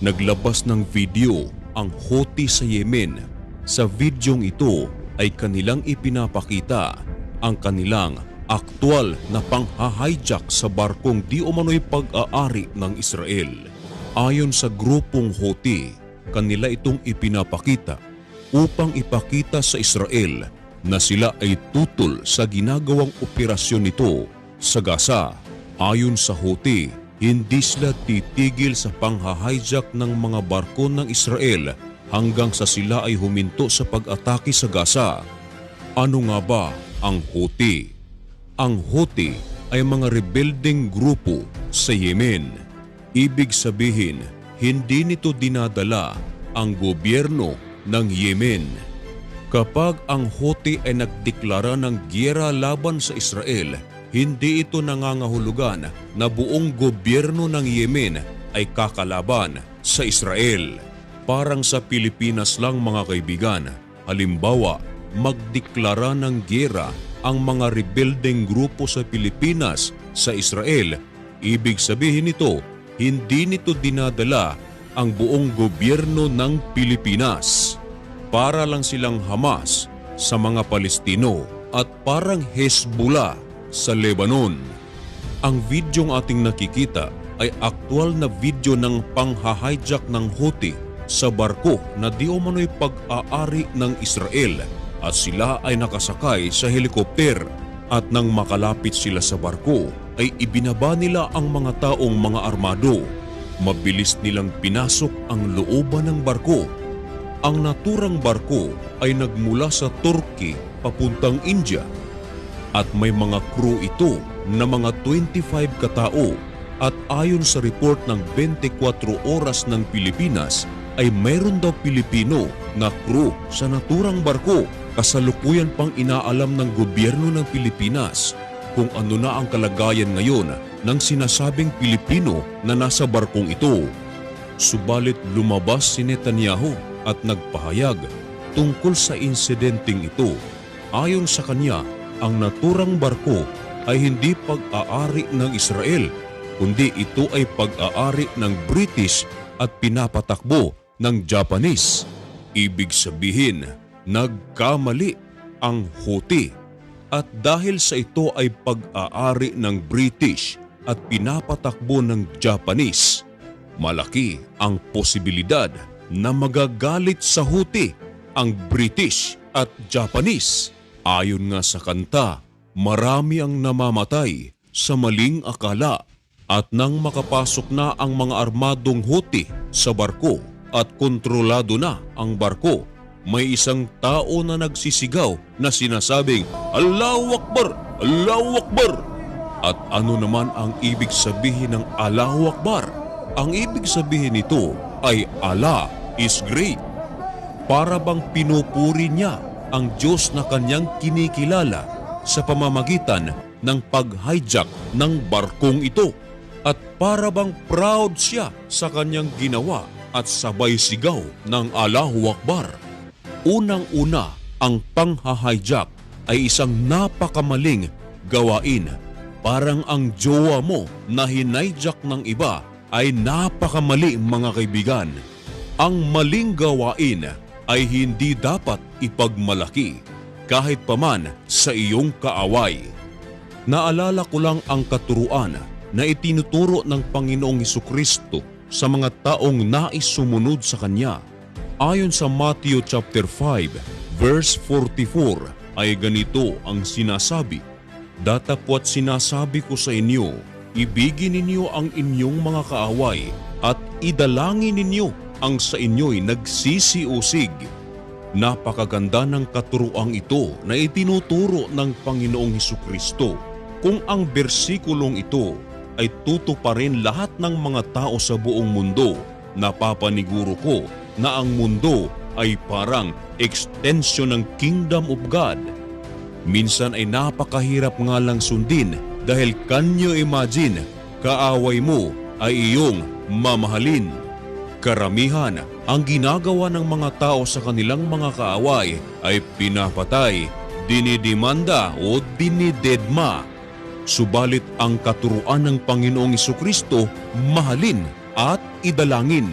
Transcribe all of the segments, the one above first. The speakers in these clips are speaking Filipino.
Naglabas ng video ang Houthi sa Yemen. Sa videong ito ay kanilang ipinapakita ang kanilang aktwal na panghahijack sa barkong di umano'y pag-aari ng Israel. Ayon sa grupong Houthi, kanila itong ipinapakita upang ipakita sa Israel na sila ay tutol sa ginagawang operasyon nito sa Gaza. Ayon sa Houthi, hindi sila titigil sa panghahijack ng mga barko ng Israel hanggang sa sila ay huminto sa pag-atake sa Gaza. Ano nga ba ang Houthi? Ang Houthi ay mga rebelding grupo sa Yemen. Ibig sabihin, hindi nito dinadala ang gobyerno ng Yemen. Kapag ang Houthi ay nagdeklara ng giyera laban sa Israel, hindi ito nangangahulugan na buong gobyerno ng Yemen ay kakalaban sa Israel. Parang sa Pilipinas lang mga kaibigan, halimbawa, magdeklara ng giyera ang mga rebelding grupo sa Pilipinas sa Israel. Ibig sabihin nito, hindi nito dinadala ang buong gobyerno ng Pilipinas. Para lang silang Hamas sa mga Palestino at parang Hezbollah sa Lebanon. Ang videong ating nakikita ay aktwal na video ng panghahijack ng Houthi sa barko na di umano'y pag-aari ng Israel at sila ay nakasakay sa helikopter at nang makalapit sila sa barko ay ibinaba nila ang mga taong mga armado. Mabilis nilang pinasok ang looban ng barko. Ang naturang barko ay nagmula sa Turkey papuntang India at may mga crew ito na mga 25 katao at ayon sa report ng 24 oras ng Pilipinas ay mayroon daw Pilipino na crew sa naturang barko. Kasalukuyan pang inaalam ng gobyerno ng Pilipinas kung ano na ang kalagayan ngayon ng sinasabing Pilipino na nasa barkong ito. Subalit lumabas si Netanyahu at nagpahayag tungkol sa insidenteng ito. Ayon sa kanya, ang naturang barko ay hindi pag-aari ng Israel, kundi ito ay pag-aari ng British at pinapatakbo ng Japanese. Ibig sabihin, nagkamali ang Houthi at dahil sa ito ay pag-aari ng British at pinapatakbo ng Japanese, malaki ang posibilidad na magagalit sa Houthi ang British at Japanese. Ayon nga sa kanta, marami ang namamatay sa maling akala at nang makapasok na ang mga armadong Houthi sa barko at kontrolado na ang barko, may isang tao na nagsisigaw na sinasabing, Allahu Akbar! Allahu Akbar! At ano naman ang ibig sabihin ng Allahu Akbar? Ang ibig sabihin nito ay Allah is great. Para bang pinupuri niya ang Diyos na kanyang kinikilala sa pamamagitan ng pag-hijack ng barkong ito. At para bang proud siya sa kanyang ginawa at sabay sigaw ng Allahu Akbar. Unang-una, ang panghahijack ay isang napakamaling gawain. Parang ang jowa mo na hinhijack ng iba ay napakamali mga kaibigan. Ang maling gawain ay hindi dapat ipagmalaki kahit paman sa iyong kaaway. Naalala ko lang ang katuruan na itinuturo ng Panginoong Hesukristo sa mga taong nais sumunod sa Kanya. Ayon sa Matthew chapter 5, verse 44 ay ganito ang sinasabi, Datapwat sinasabi ko sa inyo, ibigin ninyo ang inyong mga kaaway at idalangin ninyo ang sa inyo'y nagsisiusig. Napakaganda ng katuruang ito na itinuturo ng Panginoong Hesukristo. Kung ang bersikulong ito ay tutuparin lahat ng mga tao sa buong mundo, napapaniguro ko na ang mundo ay parang extension ng Kingdom of God. Minsan ay napakahirap nga lang sundin dahil can you imagine, kaaway mo ay iyong mamahalin. Karamihan ang ginagawa ng mga tao sa kanilang mga kaaway ay pinapatay, dinidimanda o dinidedma. Subalit ang katuruan ng Panginoong Hesukristo, mahalin at idalangin.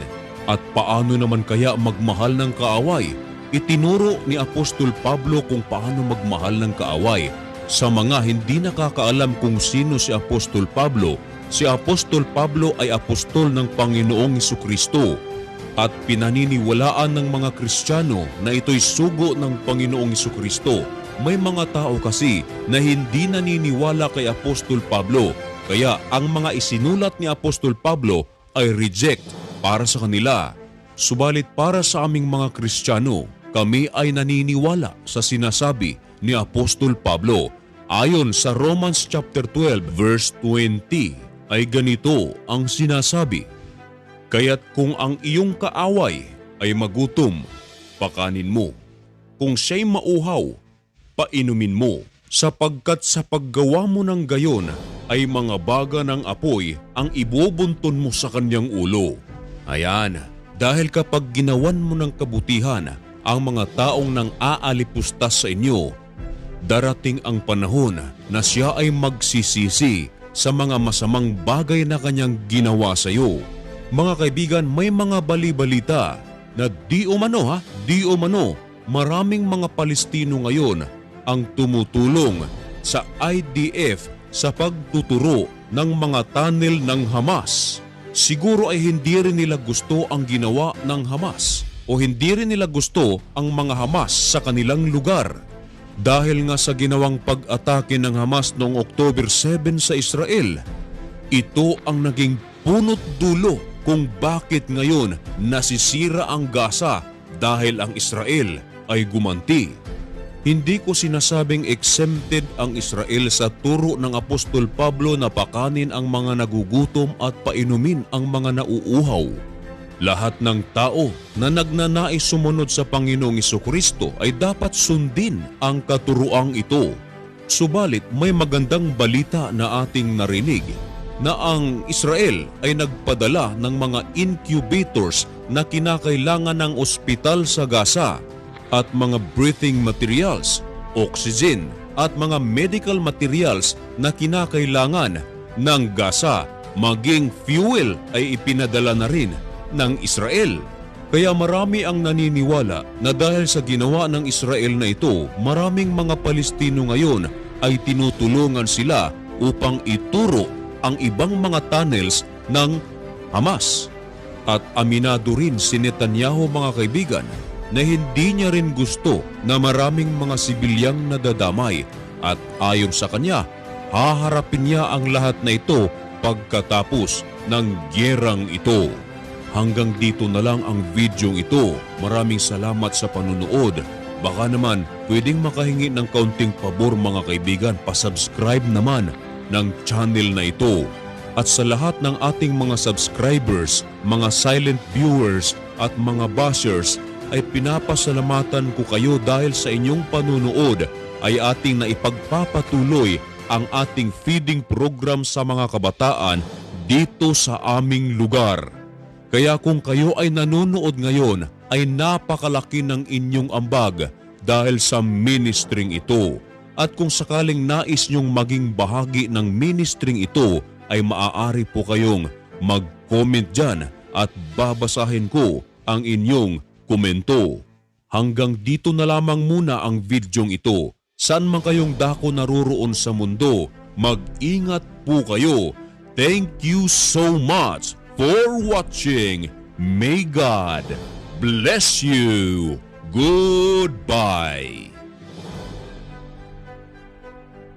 At paano naman kaya magmahal ng kaaway? Itinuro ni Apostol Pablo kung paano magmahal ng kaaway. Sa mga hindi nakakaalam kung sino si Apostol Pablo, si Apostol Pablo ay apostol ng Panginoong Hesukristo at pinaniniwalaan ng mga Kristiyano na ito'y sugo ng Panginoong Hesukristo. May mga tao kasi na hindi naniniwala kay Apostol Pablo, kaya ang mga isinulat ni Apostol Pablo ay reject para sa kanila. Subalit para sa aming mga Kristiyano, kami ay naniniwala sa sinasabi ni Apostol Pablo. Ayon sa Romans chapter 12 verse 20 ay ganito ang sinasabi, "Kaya't kung ang iyong kaaway ay magutom, pakanin mo. Kung siya'y mauhaw, painumin mo. Sapagkat sa paggawa mo ng gayon ay mga baga ng apoy ang ibubunton mo sa kanyang ulo." Ayan, dahil kapag ginawan mo ng kabutihan ang mga taong nang aalipustas sa inyo, darating ang panahon na siya ay magsisisi sa mga masamang bagay na kanyang ginawa sa iyo. Mga kaibigan, may mga bali-balita na di umano, maraming mga Palestino ngayon ang tumutulong sa IDF sa pagtuturo ng mga tunnel ng Hamas. Siguro ay hindi rin nila gusto ang ginawa ng Hamas o hindi rin nila gusto ang mga Hamas sa kanilang lugar. Dahil nga sa ginawang pag-atake ng Hamas noong October 7 sa Israel, ito ang naging punot dulo kung bakit ngayon nasisira ang Gaza dahil ang Israel ay gumanti. Hindi ko sinasabing exempted ang Israel sa turo ng Apostol Pablo na pakanin ang mga nagugutom at painumin ang mga nauuhaw. Lahat ng tao na nagnanais sumunod sa Panginoong Hesukristo ay dapat sundin ang katuruang ito. Subalit may magandang balita na ating narinig na ang Israel ay nagpadala ng mga incubators na kinakailangan ng ospital sa Gaza at mga breathing materials, oxygen at mga medical materials na kinakailangan ng Gaza. Maging fuel ay ipinadala na rin ng Israel. Kaya marami ang naniniwala na dahil sa ginawa ng Israel na ito, maraming mga Palestino ngayon ay tinutulungan sila upang ituro ang ibang mga tunnels ng Hamas. At aminado rin si Netanyahu, mga kaibigan, na hindi niya rin gusto na maraming mga sibilyang nadadamay at ayon sa kanya, haharapin niya ang lahat na ito pagkatapos ng gyerang ito. Hanggang dito na lang ang video ito. Maraming salamat sa panunood. Baka naman pwedeng makahingi ng kaunting pabor, mga kaibigan, pasubscribe naman ng channel na ito. At sa lahat ng ating mga subscribers, mga silent viewers at mga bashers, ay pinapasalamatan ko kayo dahil sa inyong panunood ay ating naipagpapatuloy ang ating feeding program sa mga kabataan dito sa aming lugar. Kaya kung kayo ay nanonood ngayon ay napakalaki ng inyong ambag dahil sa ministring ito. At kung sakaling nais nyong maging bahagi ng ministring ito ay maaari po kayong mag-comment dyan at babasahin ko ang inyong komento. Hanggang dito na lamang muna ang videong ito. Saan man kayong dako naroroon sa mundo, mag-ingat po kayo. Thank you so much for watching. May God bless you. Goodbye.